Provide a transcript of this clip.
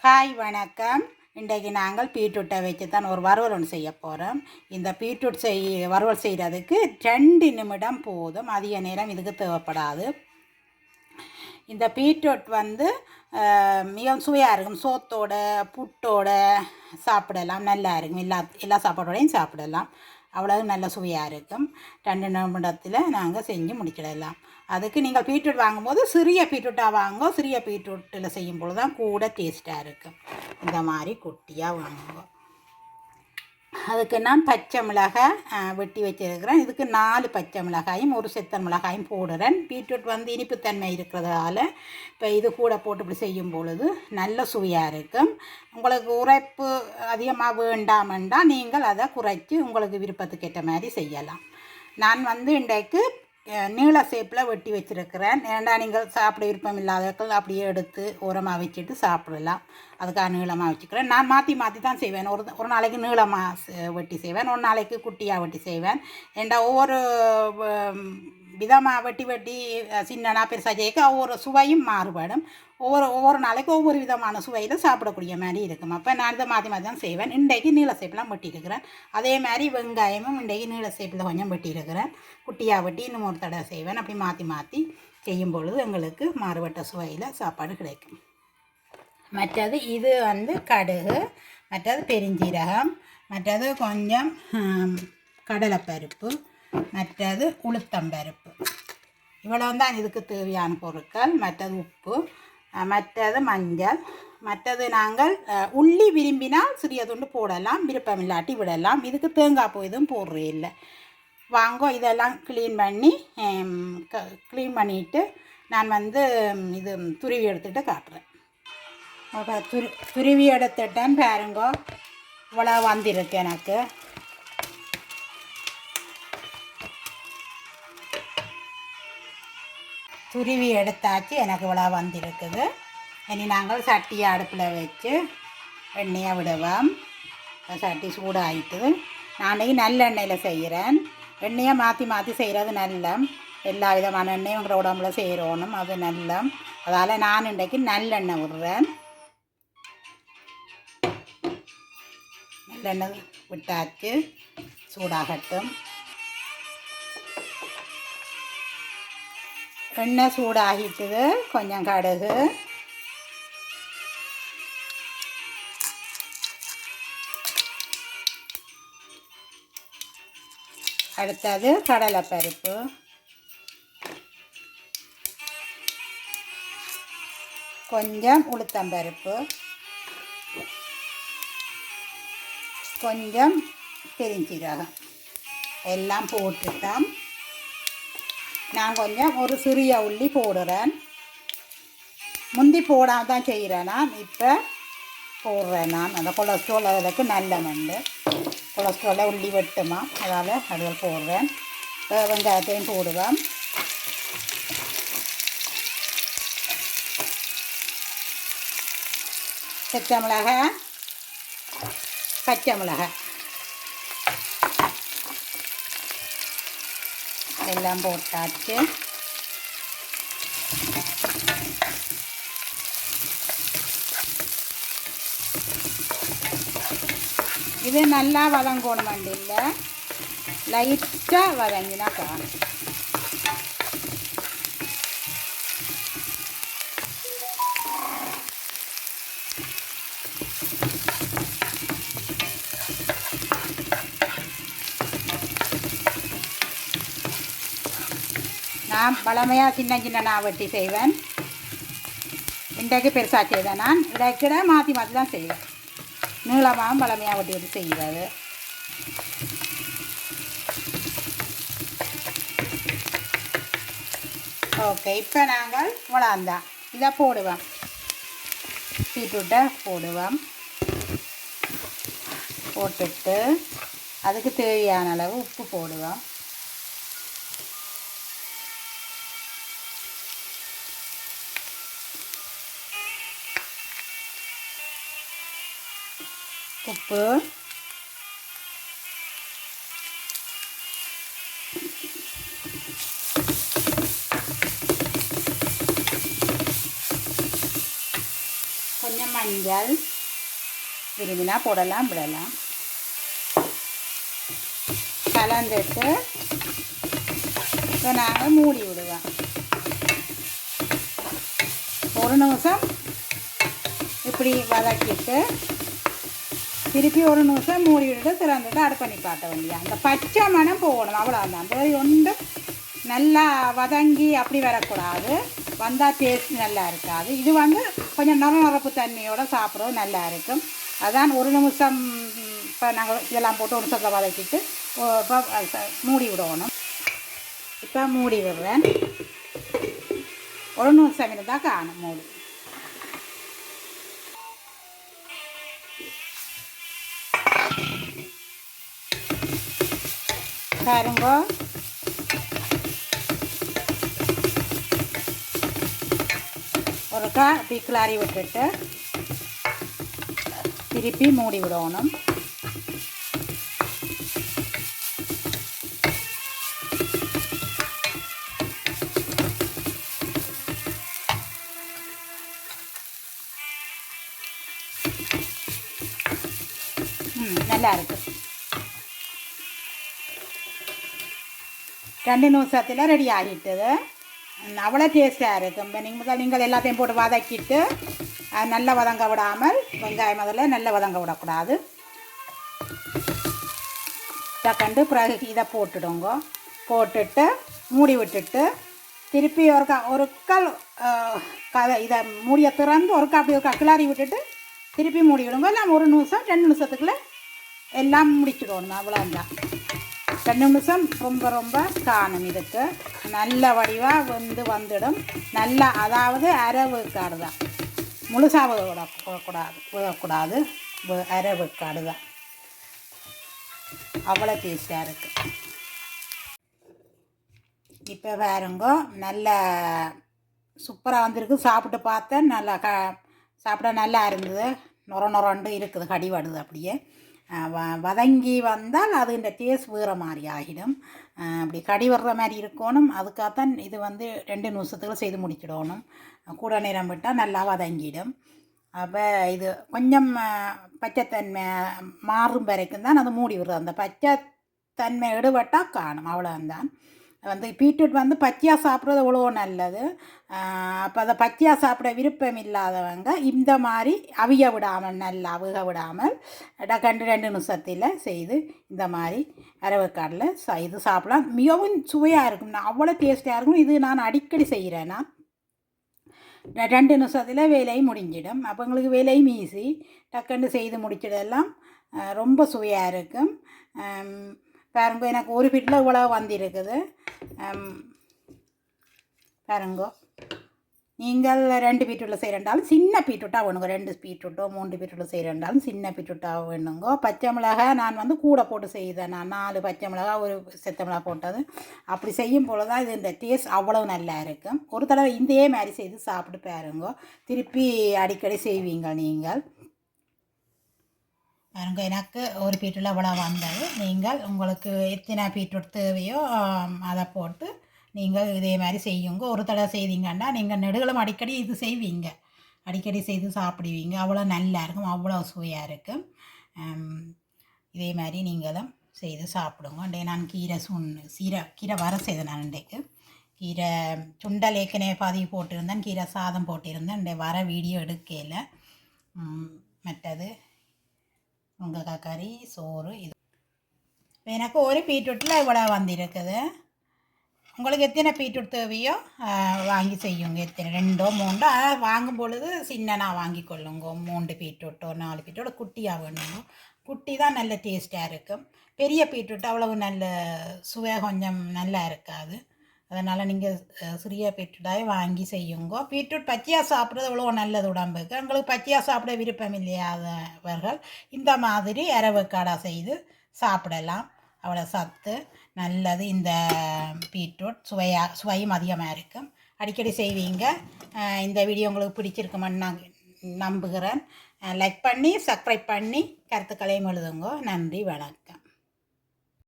Hi வணக்கம். இன்றைக்கு நாங்கள் பீட்ரூட்டை வச்சு தான் ஒரு வறுவல் ஒன்று செய்ய போகிறோம். இந்த பீட்ரூட் வறுவல் செய்கிறதுக்கு 2 நிமிடம் போதும், அதிக நேரம் இதுக்கு தேவைப்படாது. இந்த பீட்ரூட் மிகவும் சுவையாக இருக்கும். சோத்தோட புட்டோட சாப்பிடலாம், நல்லா இருக்கும். எல்லா சாப்பாடோடையும் சாப்பிடலாம். அவ்வளவு நல்ல சுவையாக இருக்கும். 2 நிமிடத்தில் நாங்கள் செஞ்சு முடிச்சிடலாம். அதுக்கு நீங்கள் பீட்ரூட் வாங்கும்போது சிறிய பீட்ரூட்டாக வாங்க. சிறிய பீட்ரூட்டில் செய்யும் பொழுது தான் கூட டேஸ்ட்டாக இருக்கும். இந்த மாதிரி குட்டியாக வாங்குங்க. அதுக்கு நான் பச்சை மிளகாய் வெட்டி வச்சுருக்கிறேன். இதுக்கு 4 பச்சை மிளகாயும் 1 செத்தன் மிளகாயும் போடுறேன். பீட்ரூட் இனிப்புத்தன்மை இருக்கிறதால இப்போ இது கூட போட்டு இப்படி செய்யும் பொழுது நல்ல சுவையாக இருக்கும். உங்களுக்கு உரைப்பு அதிகமாக வேண்டாமெண்டா நீங்கள் அதை குறைச்சி உங்களுக்கு விருப்பத்துக்கு ஏற்ற மாதிரி செய்யலாம். நான் இன்றைக்கு நீள ஷேப்பில் வெட்டி வச்சுருக்கிறேன். ஏன்னா நீங்கள் சாப்பிட விருப்பம் இல்லாதவர்கள் அப்படியே எடுத்து ஓரமாக வச்சுட்டு சாப்பிடலாம். அதுக்காக நீளமாக வச்சுக்கிறேன். நான் மாற்றி தான் செய்வேன். ஒரு நாளைக்கு நீளமாக வெட்டி செய்வேன், ஒரு நாளைக்கு குட்டியாக வெட்டி செய்வேன். ஏன்னா ஒவ்வொரு விதமாக வெட்டி சின்னனா பெருசாக செய்ய ஒவ்வொரு சுவையும் மாறுபடும். ஒவ்வொரு நாளைக்கு ஒவ்வொரு விதமான சுவையில் சாப்பிடக்கூடிய மாதிரி இருக்கும். அப்போ நான் இதை மாற்றி தான் செய்வேன். இன்றைக்கு நீள ஷேப்லாம் வெட்டியிருக்கிறேன். அதே மாதிரி வெங்காயமும் இன்றைக்கு நீள ஷேப்பில் கொஞ்சம் வெட்டியிருக்கிறேன். குட்டியாக வெட்டி இன்னும் ஒரு தடவை செய்வேன். அப்படி மாற்றி செய்யும் பொழுது எங்களுக்கு மாறுபட்ட சுவையில் சாப்பாடு கிடைக்கும். மற்றது இது கடுகு, மற்றது பெருஞ்சீரகம், மற்றது கொஞ்சம் கடலைப்பருப்பு, மற்றது உளுத்தம்பருப்பு. இவ்வளோ தான் இதுக்கு தேவையான பொருட்கள். மற்றது உப்பு, மற்றது மஞ்சள், மற்றது நாங்கள் உள்ளி விரும்பினால் சிறிய துண்டு போடலாம், விருப்பம் இல்லாட்டி விடலாம். இதுக்கு தேங்காய் பூ எதுவும் போடுறே இல்லை. வாங்க இதெல்லாம் க்ளீன் பண்ணிவிட்டு நான் இது துருவி எடுத்துகிட்டு காட்டுறேன். துருவி எடுத்துட்டேன் பாருங்க. இவ்வளோ வந்திருக்கு எனக்கு. துருவி எடுத்தாச்சு, எனக்கு இவ்வளோ வந்திருக்குது. இனி நாங்கள் சட்டியை அடுப்பில் வச்சு எண்ணெயை விடுவோம். சட்டி சூடாகிட்டு நான் நல்லெண்ணெயில் செய்கிறேன். எண்ணெயை மாற்றி செய்கிறது நல்ல. எல்லா விதமான எண்ணெயும் உங்களோட உடம்புல செய்கிறோனும், அது நல்ல. அதால் நான் இன்றைக்கு நல்லெண்ணெய் விடுறேன். நல்லெண்ணெய் விட்டாச்சு, சூடாகட்டும். எண்ணெய் சூடாகிட்டுது. கொஞ்சம் கடுகு, அடுத்தது கடலைப்பருப்பு, கொஞ்சம் உளுத்தம்பருப்பு, கொஞ்சம் பெருஞ்சீரகம் எல்லாம் போட்டுட்டோம். நான் கொஞ்சம் ஒரு சிறிய உள்ளி போடுறேன். முந்தி போடாமல் தான் செய்கிறேன். நான் இப்போ போடுறேன். நான் அந்த கொலஸ்ட்ரால் அதுக்கு நல்ல மண்டு. கொலஸ்ட்ராலை உள்ளி வெட்டுமா, அதால் அதில் போடுறேன். வெங்காயத்தையும் போடுவேன். பச்சை மிளகாய், பச்சை மிளகாய் எல்லாம் போட்டாச்சு. இது நல்லா வதங்கணும் இல்லை, லைட்டாக வதங்கினா காணும். நான் பழமையாக சின்ன நான் வெட்டி செய்வேன். இன்றைக்கு பெருசாக செய்வேன். நான் இடைக்கிட மாற்றி தான் செய்வேன். நீளமாகவும் பழமையாக வெட்டி செய்கிறது. ஓகே, இப்போ நாங்கள் இவ்வளோந்தான். இதை போடுவோம். பீட்ரூட்டை போடுவோம். போட்டுட்டு அதுக்கு தேவையான அளவு உப்பு போடுவோம். உப்பு, கொஞ்சம் மஞ்சள் விரும்பினா போடலாம் விடலாம். கலந்துட்டு இப்போ நாங்கள் மூடி விடுவோம். ஒரு நிமிஷம் இப்படி வதக்கிட்டு திருப்பி ஒரு நிமிஷம் மூடி விட்டுட்டு திறந்துட்டு அடுப்பு நிப்பாட்ட வேண்டியா. அந்த பச்சை மணம் போகணும், அவ்வளோதான். அந்த ஒன்று நல்லா வதங்கி அப்படி வரக்கூடாது, வந்தால் டேஸ்ட் நல்லா இருக்காது. இது கொஞ்சம் நரப்பு தன்மையோடு சாப்பிட்றது நல்லா இருக்கும். அதான் ஒரு நிமிஷம் இப்போ நாங்கள் இதெல்லாம் போட்டு ஒரு நிமிஷத்தை வதக்கிட்டு இப்போ மூடி விடணும். இப்போ மூடி விடுறேன். ஒரு நிமிஷம் இருந்தால் காணும் மூடி. பாருங்க, ஒருக்கா இப்படி கிளறி விட்டுட்டு திருப்பி மூடி விடணும். நல்லா இருக்கு. 2 நிமிஷத்தில் ரெடி ஆகிட்டுது. அவ்வளோ டேஸ்ட்டாக இருக்கும். இப்போ நீங்கள் எல்லாத்தையும் போட்டு வதக்கிட்டு நல்லா வதங்க விடாமல், வெங்காயம் முதல்ல நல்லா வதங்க விடக்கூடாது. தக்கண்டு பிறகு இதை போட்டுடுங்க. போட்டுட்டு மூடி விட்டுட்டு திருப்பி ஒரு கல் இதை மூடியை திறந்து அப்படி கிளறி விட்டுட்டு திருப்பி மூடி விடுங்க. இல்லை 1 நிமிஷம் 2 நிமிஷத்துக்குள்ளே எல்லாம் முடிச்சிடணும். அவ்வளோதான். 2 நிமிஷம் ரொம்ப காணும். இதுக்கு நல்ல வடிவாக வந்துடும். நல்லா, அதாவது அரை வேக்காடு தான், முழுசாக விடக்கூடாது, அரை வேக்காடு தான். அவ்வளோ டேஸ்டாக இருக்குது. இப்போ வேறுங்க நல்ல சூப்பராக வந்திருக்கு. சாப்பிட்டு பார்த்தேன். நல்லா சாப்பிட நல்லா இருந்தது. நொரண்டு இருக்குது, கடி வருது. அப்படியே வதங்கி வந்தால் அது இந்த டேஸ்ட் வேறு மாதிரி ஆகிடும். அப்படி கடி வர்ற மாதிரி இருக்கணும். அதுக்காகத்தான் இது 2 நிமிஷத்துக்குள்ள செய்து முடிச்சிடணும். கூட நேரம் விட்டால் நல்லா வதங்கிடும். அப்போ இது கொஞ்சம் பச்சைத்தன்மை மாறும் வரைக்கும் தான் அது மூடி விடுறது. அந்த பச்சைத்தன்மை எடுபட்டால் காணும். அவ்வளோதான். பீட்ரூட் பச்சையாக சாப்பிட்றது எவ்வளோ நல்லது. அப்போ அதை பச்சையாக சாப்பிட விருப்பம் இல்லாதவங்க இந்த மாதிரி அவிய விடாமல், நல்லா அவுக விடாமல் 2 நிமிஷத்தில் செய்து இந்த மாதிரி அரவக்காடில் செய்து சாப்பிடலாம். மிகவும் சுவையாக இருக்கும். அவ்வளோ டேஸ்ட்டாக இருக்கும். இது நான் அடிக்கடி செய்கிறேன். நான் 2 நிமிஷத்தில் வேலையும் முடிஞ்சிடும். அப்போ உங்களுக்கு வேலையும் ஈஸி. டக்குன்னு செய்து முடிச்சிடலாம். ரொம்ப சுவையாக இருக்கும். பாருங்க, எனக்கு ஒரு பீட்டில் இவ்வளோ வந்திருக்குது. பாருங்க, நீங்கள் 2 பீட்ரூட்டில் செய்கிறண்டாலும் சின்ன பீட்ரூட்டாக வேணுங்க. 2 பீட்ரூட்டோ 3 பீட்ரூட்டோ செய்கிறண்டாலும் சின்ன பீட்ரூட்டாக வேணுங்க. பச்சை மிளகா நான் கூட போட்டு செய்தேன். நான் 4 பச்சை மிளகா, ஒரு செத்த மிளகா போட்டது. அப்படி செய்யும் போல தான் இது இந்த டேஸ்ட் அவ்வளோ நல்லா இருக்கும். ஒரு தடவை இதே மாதிரி செய்து சாப்பிட்டு பாருங்க. திருப்பி அடிக்கடி செய்வீங்க நீங்கள். பாருங்க, எனக்கு ஒரு பீட்ரூட்டில் அவ்வளோ வந்தது. நீங்கள் உங்களுக்கு எத்தனை பீட்ரூட் தேவையோ அதை போட்டு நீங்கள் இதே மாதிரி செய்யுங்க. ஒரு தடவை செய்தீங்கன்னா நீங்கள் நெடுகளும் அடிக்கடி இது செய்வீங்க, அடிக்கடி செய்து சாப்பிடுவீங்க. அவ்வளோ நல்லா இருக்கும், அவ்வளோ சுவையாக இருக்கும். இதே மாதிரி நீங்களும் செய்து சாப்பிடுங்க. அண்டே நான் கீரை வர செய்தேன். நான் இன்றைக்கு கீரை சுண்டல் ஏற்கனவே பதிவு போட்டிருந்தேன், கீரை சாதம் போட்டிருந்தேன். இன்றைய வர வீடியோ எடுக்கல. மற்றது முருங்கைக்காய் கறி, சோறு. இது எனக்கு ஒரு பீட்ரூட்டில் இவ்வளோ வந்திருக்குது. உங்களுக்கு எத்தனை பீட்ரூட் தேவையோ வாங்கி செய்யுங்க. எத்தனை 2 3 வாங்கும் பொழுது சின்னனா வாங்கி கொள்ளுங்க. 3 பீட்ரூட்டோ 4 பீட்ரூட்டோ குட்டியாக வேணுங்க. குட்டி தான் நல்ல டேஸ்ட்டாக இருக்கும். பெரிய பீட்ரூட் அவ்வளவு நல்ல சுவை கொஞ்சம் நல்லா இருக்காது. அதனால் நீங்கள் சிறிய பீட்ரூட்டாக வாங்கி செய்யுங்க. பீட்ரூட் பச்சையாக சாப்பிட்றது எவ்வளோ நல்லது உடம்புக்கு. உங்களுக்கு பச்சையாக சாப்பிட விருப்பம் இல்லையாதவர்கள் இந்த மாதிரி அரவக்காடாக செய்து சாப்பிடலாம். அவ்வளோ சத்து நல்லது. இந்த பீட்ரூட் சுவையும் அதிகமாக இருக்கும். அடிக்கடி செய்வீங்க. இந்த வீடியோ உங்களுக்கு பிடிச்சிருக்குமென்னு நான் நம்புகிறேன். லைக் பண்ணி சப்ஸ்கிரைப் பண்ணி கருத்துக்களையும் எழுதுங்க. நன்றி, வணக்கம்.